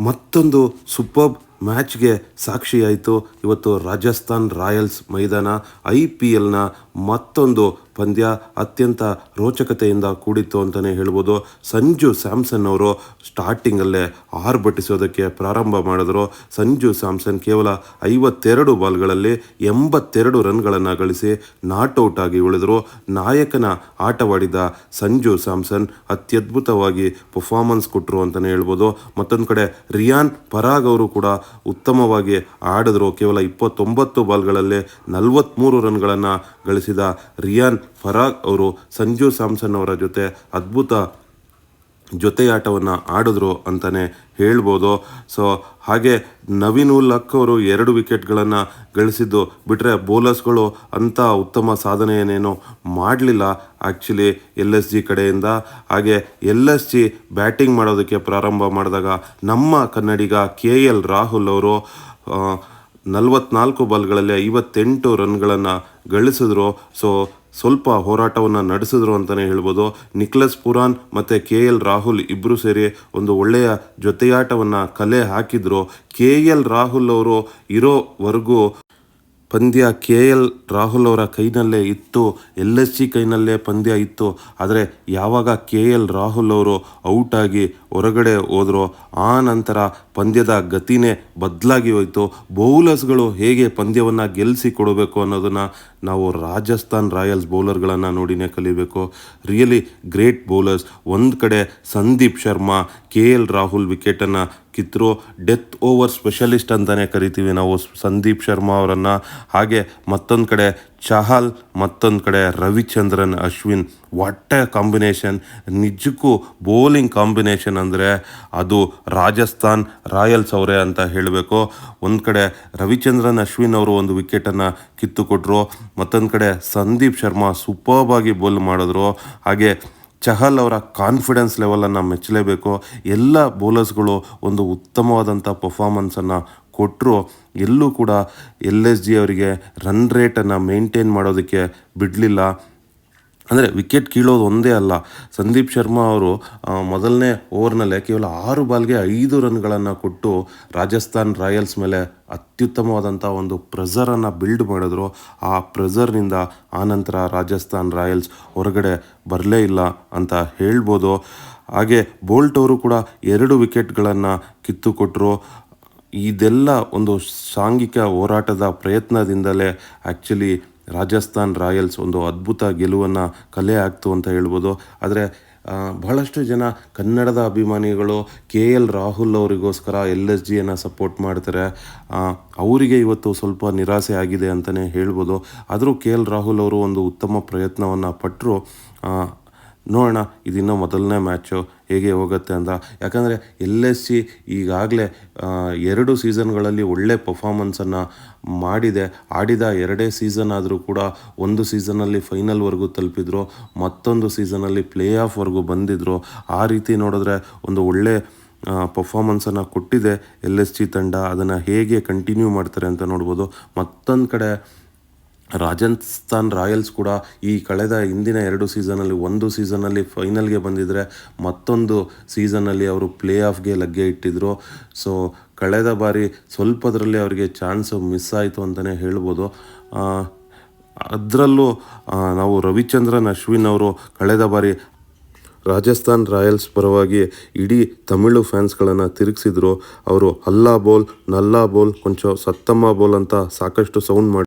ಮತ್ತೊಂದು ಸೂಪರ್ಬ್ ಮ್ಯಾಚ್ಗೆ ಸಾಕ್ಷಿಯಾಯಿತು ಇವತ್ತು ರಾಜಸ್ಥಾನ್ ರಾಯಲ್ಸ್ ಮೈದಾನ. IPLನ ಮತ್ತೊಂದು ಪಂದ್ಯ ಅತ್ಯಂತ ರೋಚಕತೆಯಿಂದ ಕೂಡಿತ್ತು ಅಂತಲೇ ಹೇಳ್ಬೋದು. ಸಂಜು ಸ್ಯಾಮ್ಸನ್ ಅವರು ಸ್ಟಾರ್ಟಿಂಗಲ್ಲೇ ಆರ್ಭಟಿಸೋದಕ್ಕೆ ಪ್ರಾರಂಭ ಮಾಡಿದ್ರು. ಸಂಜು ಸ್ಯಾಮ್ಸನ್ ಕೇವಲ 52 ಬಾಲ್ಗಳಲ್ಲಿ 82 ರನ್ಗಳನ್ನು ಗಳಿಸಿ ನಾಟ್ಔಟ್ ಆಗಿ ಉಳಿದರು. ನಾಯಕನ ಆಟವಾಡಿದ ಸಂಜು ಸ್ಯಾಮ್ಸನ್ ಅತ್ಯದ್ಭುತವಾಗಿ ಪರ್ಫಾರ್ಮೆನ್ಸ್ ಕೊಟ್ಟರು ಅಂತಲೇ ಹೇಳ್ಬೋದು. ಮತ್ತೊಂದು ಕಡೆ ರಿಯಾನ್ ಪರಾಗ್ ಅವರು ಕೂಡ ಉತ್ತಮವಾಗಿ ಆಡಿದ್ರು. ಕೇವಲ 29 ಬಾಲ್ಗಳಲ್ಲಿ 43 ರನ್ಗಳನ್ನು ಗಳಿಸಿದ ರಿಯಾನ್ ಪರಾಗ್ ಅವರು ಸಂಜು ಸ್ಯಾಮ್ಸನ್ ಅವರ ಜೊತೆ ಅದ್ಭುತ ಜೊತೆಯಾಟವನ್ನು ಆಡಿದ್ರು ಅಂತಲೇ ಹೇಳ್ಬೋದು. ಸೊ ಹಾಗೆ ನವೀನ್ ಉಲ್ ಹಕ್ ಅವರು 2 ವಿಕೆಟ್ಗಳನ್ನು ಗಳಿಸಿದ್ದು ಬಿಟ್ಟರೆ ಬೌಲರ್ಸ್ಗಳು ಅಂಥ ಉತ್ತಮ ಸಾಧನೆಯನ್ನೇನು ಮಾಡಲಿಲ್ಲ ಆ್ಯಕ್ಚುಲಿ LSG ಕಡೆಯಿಂದ. ಹಾಗೆ LSG ಬ್ಯಾಟಿಂಗ್ ಮಾಡೋದಕ್ಕೆ ಪ್ರಾರಂಭ ಮಾಡಿದಾಗ ನಮ್ಮ ಕನ್ನಡಿಗ KL ರಾಹುಲ್ ಅವರು 44 ಬಾಲ್ಗಳಲ್ಲಿ 58 ರನ್ಗಳನ್ನು ಗಳಿಸಿದ್ರು. ಸೊ ಸ್ವಲ್ಪ ಹೋರಾಟವನ್ನು ನಡೆಸಿದ್ರು ಅಂತಲೇ ಹೇಳ್ಬೋದು. ನಿಕ್ಲಸ್ ಪುರಾನ್ ಮತ್ತು KL ರಾಹುಲ್ ಇಬ್ಬರು ಸೇರಿ ಒಂದು ಒಳ್ಳೆಯ ಜೊತೆಯಾಟವನ್ನು ಕಲೆ ಹಾಕಿದ್ರು. KL ರಾಹುಲ್ ಅವರು ಇರೋವರೆಗೂ ಪಂದ್ಯ KL ರಾಹುಲ್ ಅವರ ಕೈನಲ್ಲೇ ಇತ್ತು, LSG ಕೈನಲ್ಲೇ ಪಂದ್ಯ ಇತ್ತು. ಆದರೆ ಯಾವಾಗ KL ರಾಹುಲ್ ಅವರು ಔಟಾಗಿ ಹೊರಗಡೆ ಹೋದರೋ ಆ ನಂತರ ಪಂದ್ಯದ ಗತಿನೇ ಬದಲಾಗಿ ಹೋಯಿತು. ಬೌಲರ್ಸ್ಗಳು ಹೇಗೆ ಪಂದ್ಯವನ್ನು ಗೆಲ್ಲಿಸಿ ಕೊಡಬೇಕು ಅನ್ನೋದನ್ನು ನಾವು ರಾಜಸ್ಥಾನ್ ರಾಯಲ್ಸ್ ಬೌಲರ್ಗಳನ್ನು ನೋಡಿನೇ ಕಲಿಬೇಕು. Really great bowlers. ಒಂದು ಕಡೆ ಸಂದೀಪ್ ಶರ್ಮಾ KL ರಾಹುಲ್ ವಿಕೆಟನ್ನು ಕಿತ್ತರು. ಡೆತ್ ಓವರ್ ಸ್ಪೆಷಲಿಸ್ಟ್ ಅಂತಲೇ ಕರಿತೀವಿ ನಾವು ಸಂದೀಪ್ ಶರ್ಮಾ ಅವರನ್ನು. ಹಾಗೆ ಮತ್ತೊಂದು ಕಡೆ ಚಹಲ್, ಮತ್ತೊಂದು ಕಡೆ Ravichandran Ashwin. What A combination! ನಿಜಕ್ಕೂ ಬೌಲಿಂಗ್ ಕಾಂಬಿನೇಷನ್ ಅಂದರೆ ಅದು ರಾಜಸ್ಥಾನ್ ರಾಯಲ್ಸ್ ಅವರೇ ಅಂತ ಹೇಳಬೇಕು. ಒಂದು ಕಡೆ ರವಿಚಂದ್ರನ್ ಅಶ್ವಿನ್ ಅವರು ಒಂದು ವಿಕೆಟನ್ನು ಕಿತ್ತುಕೊಟ್ರು, ಮತ್ತೊಂದು ಕಡೆ ಸಂದೀಪ್ ಶರ್ಮಾ ಸೂಪರ್ಬ್ ಆಗಿ ಬೌಲ್ ಮಾಡಿದ್ರು. ಹಾಗೆ ಚಹಲ್ ಅವರ ಕಾನ್ಫಿಡೆನ್ಸ್ ಲೆವೆಲನ್ನು ಮೆಚ್ಚಲೇಬೇಕು. ಎಲ್ಲ ಬೌಲರ್ಸ್ಗಳು ಒಂದು ಉತ್ತಮವಾದಂಥ ಪರ್ಫಾರ್ಮೆನ್ಸನ್ನು ಕೊಟ್ಟರು. ಎಲ್ಲೂ ಕೂಡ LSG ಅವರಿಗೆ ರನ್ ರೇಟನ್ನು ಮೇಂಟೈನ್ ಮಾಡೋದಕ್ಕೆ ಬಿಡಲಿಲ್ಲ. ಅಂದರೆ ವಿಕೆಟ್ ಕೀಳೋದು ಒಂದೇ ಅಲ್ಲ, ಸಂದೀಪ್ ಶರ್ಮಾ ಅವರು ಮೊದಲನೇ ಓವರ್ನಲ್ಲೇ ಕೇವಲ 6 ಬಾಲ್ಗೆ 5 ರನ್ಗಳನ್ನು ಕೊಟ್ಟು ರಾಜಸ್ಥಾನ್ ರಾಯಲ್ಸ್ ಮೇಲೆ ಅತ್ಯುತ್ತಮವಾದಂಥ ಒಂದು ಪ್ರೆಸರನ್ನು ಬಿಲ್ಡ್ ಮಾಡಿದ್ರು. ಆ ಪ್ರೆಸರ್ನಿಂದ ಆನಂತರ ರಾಜಸ್ಥಾನ್ ರಾಯಲ್ಸ್ ಹೊರಗಡೆ ಬರಲೇ ಇಲ್ಲ ಅಂತ ಹೇಳ್ಬೋದು. ಹಾಗೆ ಬೋಲ್ಟ್ ಅವರು ಕೂಡ 2 ವಿಕೆಟ್ಗಳನ್ನು ಕಿತ್ತುಕೊಟ್ಟರು. ಇದೆಲ್ಲ ಒಂದು ಸಾಂಘಿಕ ಹೋರಾಟದ ಪ್ರಯತ್ನದಿಂದಲೇ ಆ್ಯಕ್ಚುಲಿ ರಾಜಸ್ಥಾನ್ ರಾಯಲ್ಸ್ ಒಂದು ಅದ್ಭುತ ಗೆಲುವನ್ನು ಕಲೆ ಹಾಕ್ತು ಅಂತ ಹೇಳ್ಬೋದು. ಆದರೆ ಬಹಳಷ್ಟು ಜನ ಕನ್ನಡದ ಅಭಿಮಾನಿಗಳು KL ರಾಹುಲ್ ಅವರಿಗೋಸ್ಕರ LSGಯನ್ನು ಸಪೋರ್ಟ್ ಮಾಡ್ತಾರೆ. ಅವರಿಗೆ ಇವತ್ತು ಸ್ವಲ್ಪ ನಿರಾಸೆ ಆಗಿದೆ ಅಂತಲೇ ಹೇಳ್ಬೋದು. ಆದರೂ KL ರಾಹುಲ್ ಅವರು ಒಂದು ಉತ್ತಮ ಪ್ರಯತ್ನವನ್ನು ಪಟ್ಟರು. ನೋಡೋಣ ಇದಿನ್ನೂ ಮೊದಲನೇ ಮ್ಯಾಚು ಹೇಗೆ ಹೋಗುತ್ತೆ ಅಂತ. ಯಾಕಂದರೆ LSG ಈಗಾಗಲೇ 2 ಸೀಸನ್ಗಳಲ್ಲಿ ಒಳ್ಳೆ ಪರ್ಫಾರ್ಮೆನ್ಸನ್ನು ಆಡಿದ 2 ಸೀಸನ್ ಆದರೂ ಕೂಡ ಒಂದು ಸೀಸನ್ನಲ್ಲಿ ಫೈನಲ್ವರೆಗೂ ತಲುಪಿದ್ರು, ಮತ್ತೊಂದು ಸೀಸನ್ನಲ್ಲಿ ಪ್ಲೇ ಆಫ್ವರೆಗೂ ಬಂದಿದ್ದರು. ಆ ರೀತಿ ನೋಡಿದ್ರೆ ಒಂದು ಒಳ್ಳೆ ಪರ್ಫಾರ್ಮೆನ್ಸನ್ನು ಕೊಟ್ಟಿದೆ LSG ತಂಡ. ಅದನ್ನು ಹೇಗೆ ಕಂಟಿನ್ಯೂ ಮಾಡ್ತಾರೆ ಅಂತ ನೋಡ್ಬೋದು. ಮತ್ತೊಂದು ಕಡೆ ರಾಜಸ್ಥಾನ್ ರಾಯಲ್ಸ್ ಕೂಡ ಈ ಹಿಂದಿನ 2 ಸೀಸನಲ್ಲಿ ಒಂದು ಸೀಸನ್ನಲ್ಲಿ ಫೈನಲ್ಗೆ ಬಂದಿದ್ದರೆ ಮತ್ತೊಂದು ಸೀಸನ್ನಲ್ಲಿ ಅವರು ಪ್ಲೇ ಆಫ್ಗೆ ಲಗ್ಗೆ ಇಟ್ಟಿದ್ರು. ಸೊ ಕಳೆದ ಬಾರಿ ಸ್ವಲ್ಪದರಲ್ಲಿ ಅವರಿಗೆ ಚಾನ್ಸು ಮಿಸ್ ಆಯಿತು ಅಂತಲೇ ಹೇಳ್ಬೋದು. ಅದರಲ್ಲೂ ನಾವು ರವಿಚಂದ್ರನ್ ಅಶ್ವಿನ್ ಅವರು ಕಳೆದ ಬಾರಿ ರಾಜಸ್ಥಾನ್ ರಾಯಲ್ಸ್ ಪರವಾಗಿ ಇಡೀ ತಮಿಳು ಫ್ಯಾನ್ಸ್ಗಳನ್ನು ತಿರುಗಿಸಿದ್ರು. ಅವರು ಹಲ್ಲಾ ಬೋಲ್, ನಲ್ಲಾ ಬೋಲ್, ಕೊಂಚ ಸತ್ತಮ್ಮ ಬೋಲ್ ಅಂತ ಸಾಕಷ್ಟು ಸೌಂಡ್ ಮಾಡಿ